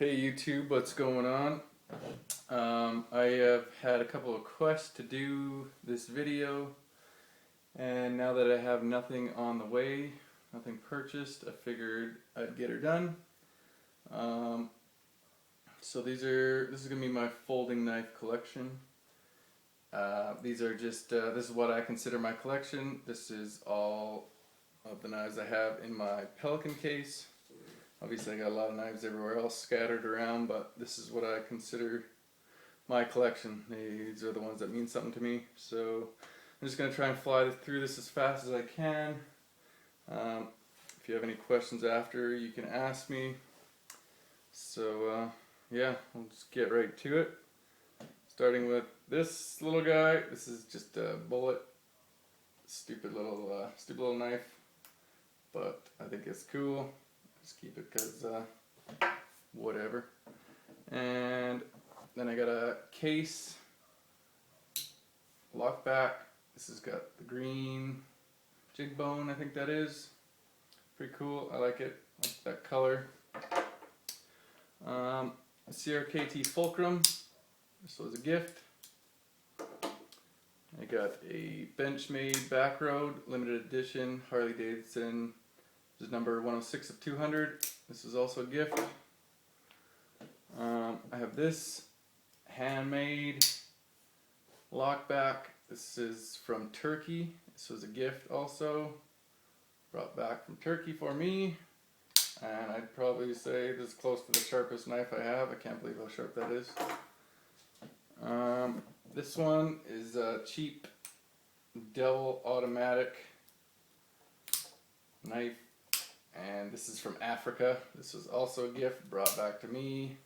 Hey YouTube, what's going on? I have had a couple of quests to do this video, and now that I have nothing on the way, nothing purchased, I figured I'd get her done. So this is gonna be my folding knife collection. These are just this is what I consider my collection. This is all of the knives I have in my Pelican case. Obviously I got a lot of knives everywhere else scattered around, but this is what I consider my collection. These are the ones that mean something to me. So I'm just going to try and fly through this as fast as I can. If you have any questions after, you can ask me. So yeah, we'll just get right to it. Starting with this little guy. This is just a bullet. Stupid little knife, but I think it's cool. Just keep it because whatever. And then I got a case, lock back. This has got the green jig bone, I think that is. Pretty cool, I like it, I like that color. CRKT Fulcrum, this was a gift. I got a Benchmade Backroad, limited edition, Harley Davidson. This is number 106 of 200. This is also a gift. I have this handmade lockback. This is from Turkey. This was a gift also. Brought back from Turkey for me. And I'd probably say this is close to the sharpest knife I have. I can't believe how sharp that is. This one is a cheap Devil automatic knife. And this is from Africa. This was also a gift brought back to me.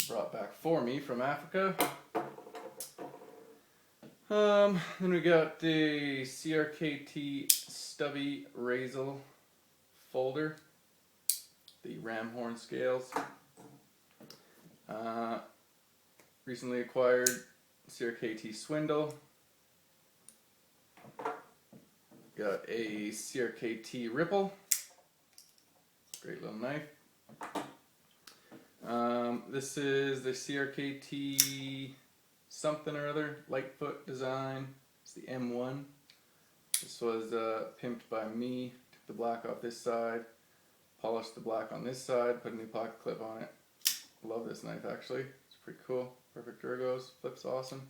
Brought back for me from Africa. Then we got the CRKT Stubby Razel folder. The ram horn scales. Recently acquired CRKT Swindle. Got a CRKT Ripple. Great little knife. This is the CRKT something or other, Lightfoot design. It's the M1. This was pimped by me. Took the black off this side, polished the black on this side, put a new pocket clip on it. Love this knife actually. It's pretty cool. Perfect ergos. Flips awesome.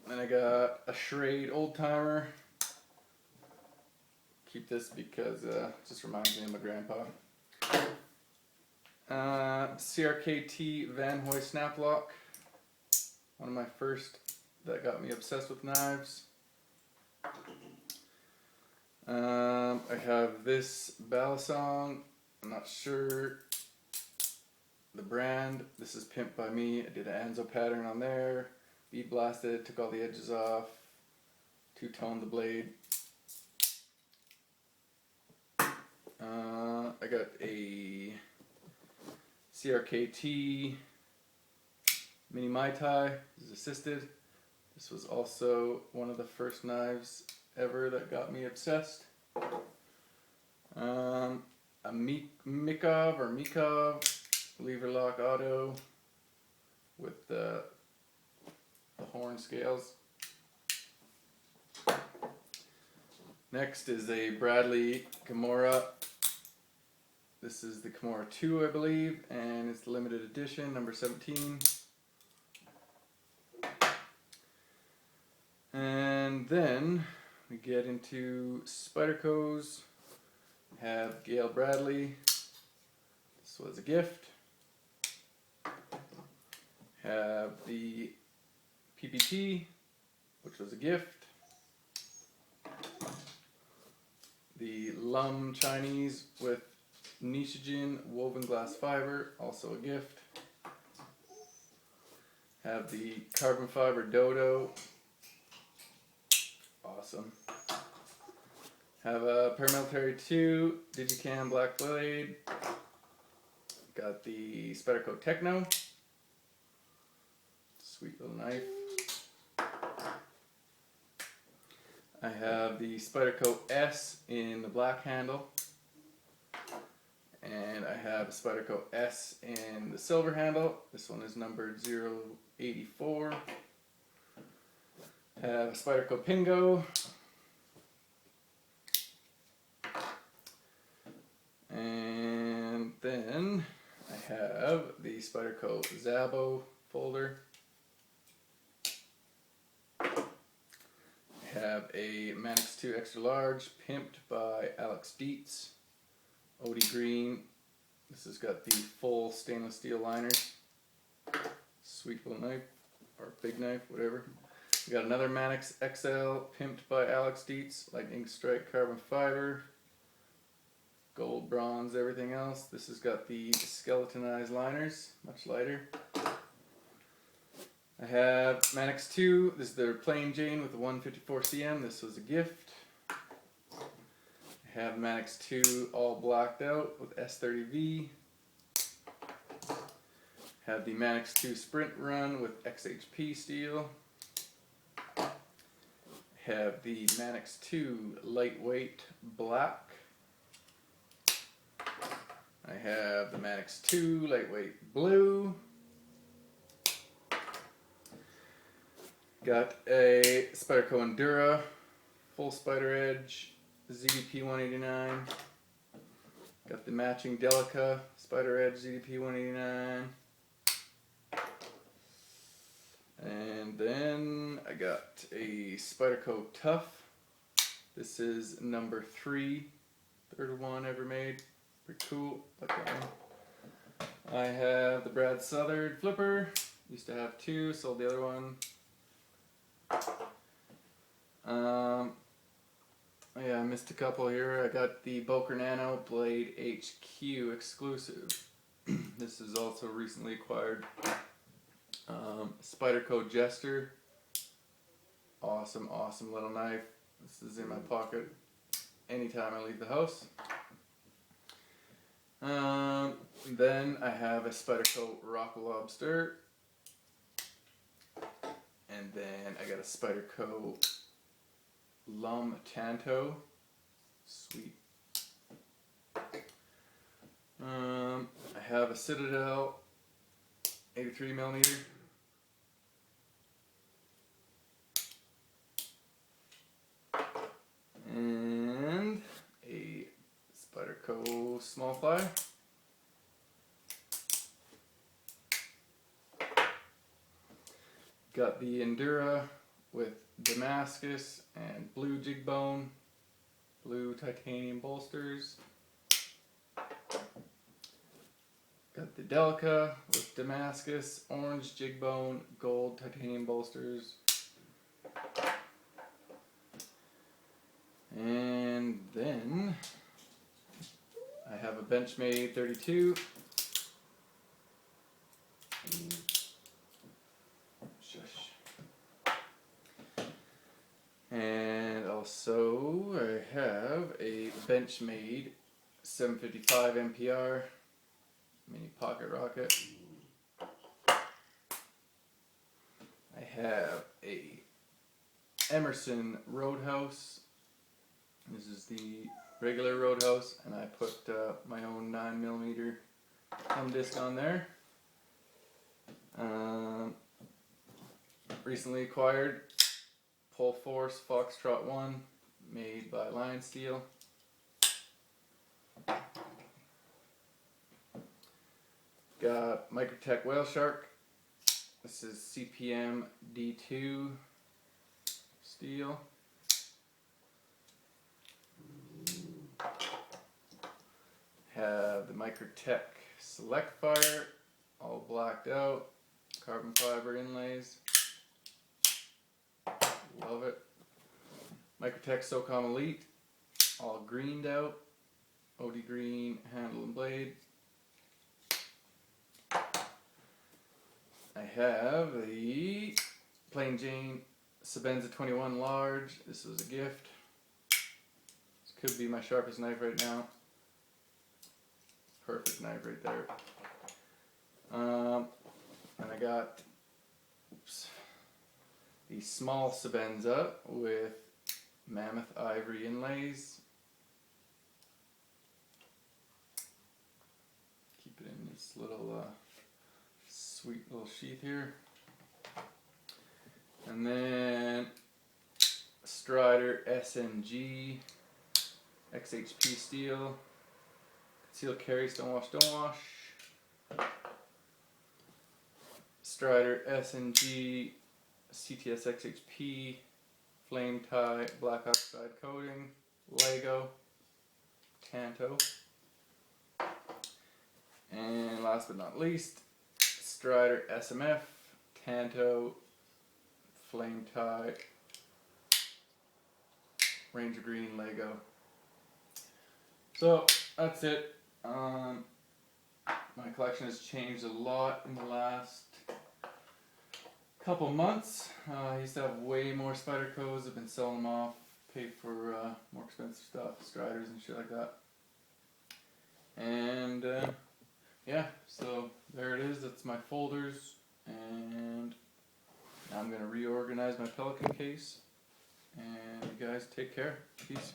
Then I got a Schrade Old Timer. Keep this because it just reminds me of my grandpa. CRKT Van Hoy Snaplock. One of my first that got me obsessed with knives. I have this Balisong. I'm not sure the brand. This is pimped by me. I did an Anzo pattern on there. Bead blasted, took all the edges off. Two-toned the blade. I got a CRKT Mini Mai Tai. This is assisted. This was also one of the first knives ever that got me obsessed. A Mikov lever lock auto with the horn scales. Next is a Bradley Kimura. This is the Kimura 2, I believe, and it's the limited edition, number 17. And then we get into Spyderco's. Have Gail Bradley. This was a gift. Have the PPT, which was a gift. The Lum Chinese with Nishijin woven glass fiber, also a gift. Have the carbon fiber Dodo. Awesome. Have a Paramilitary 2 Digicam black blade. Got the Spyderco Techno. Sweet little knife. I have the Spyderco S in the black handle. And I have a Spyderco S in the silver handle. This one is numbered 084. Have a Spyderco Pingo. And then I have the Spyderco Zabo folder. I have a Manix 2 extra large pimped by Alex Dietz. OD green. This has got the full stainless steel liners. Sweet little knife, or big knife, whatever. We got another Manix XL pimped by Alex Dietz, lightning strike carbon fiber. Gold, bronze, everything else. This has got the skeletonized liners, much lighter. I have Manix 2. This is their plain Jane with the 154 cm. This was a gift. I have Manix 2 all blacked out with S30V. Have the Manix 2 Sprint Run with XHP steel. Have the Manix 2 lightweight black. I have the Manix 2 lightweight blue. Got a Spyderco Endura full spider edge ZDP 189. Got the matching Delica spider edge ZDP 189. And then I got a Spyderco Tough. This is number 3, third one ever made. Pretty cool, like that one. I have the Brad Southard flipper. Used to have 2, sold the other one. Yeah, I missed a couple here. I got the Boker Nano Blade HQ exclusive. This is also recently acquired. Spyderco Jester. Awesome, awesome little knife. This is in my pocket anytime I leave the house. Then I have a Spyderco Rock Lobster. And then I got a Spyderco Lum Tanto. Sweet. I have a Citadel 83mm. And a Spyderco Small Fly. Got the Endura with Damascus and blue jig bone, blue titanium bolsters. Got the Delica with Damascus, orange jig bone, gold titanium bolsters. And then I have a Benchmade 32. And also I have a Benchmade 755 MPR mini pocket rocket. I have a Emerson Roadhouse. This is the regular Roadhouse, and I put my own 9mm thumb disc on there. Recently acquired Pole Force Foxtrot 1, made by Lion Steel. Got Microtech Whale Shark. This is CPM D2 steel. Have the Microtech Select Fire, all blacked out, carbon fiber inlays. Love it. Microtech SOCOM Elite, all greened out, OD green handle and blade. I have the Plain Jane Sebenza 21 large. This was a gift. This could be my sharpest knife right now. Perfect knife right there. And I got the small Sebenza with mammoth ivory inlays. this little sweet little sheath here. And then Strider SNG XHP steel, conceal carry, stonewash, Strider SNG CTS XHP flame tie black oxide coating, Lego, Tanto, and last but not least, Strider SMF Tanto flame tie Ranger Green Lego. So that's it. My collection has changed a lot in the last couple months. I used to have way more Spydercos. I've been selling them off, paid for more expensive stuff, Striders and shit like that. And yeah, so there it is. That's my folders, and now I'm gonna reorganize my Pelican case. And you guys take care. Peace.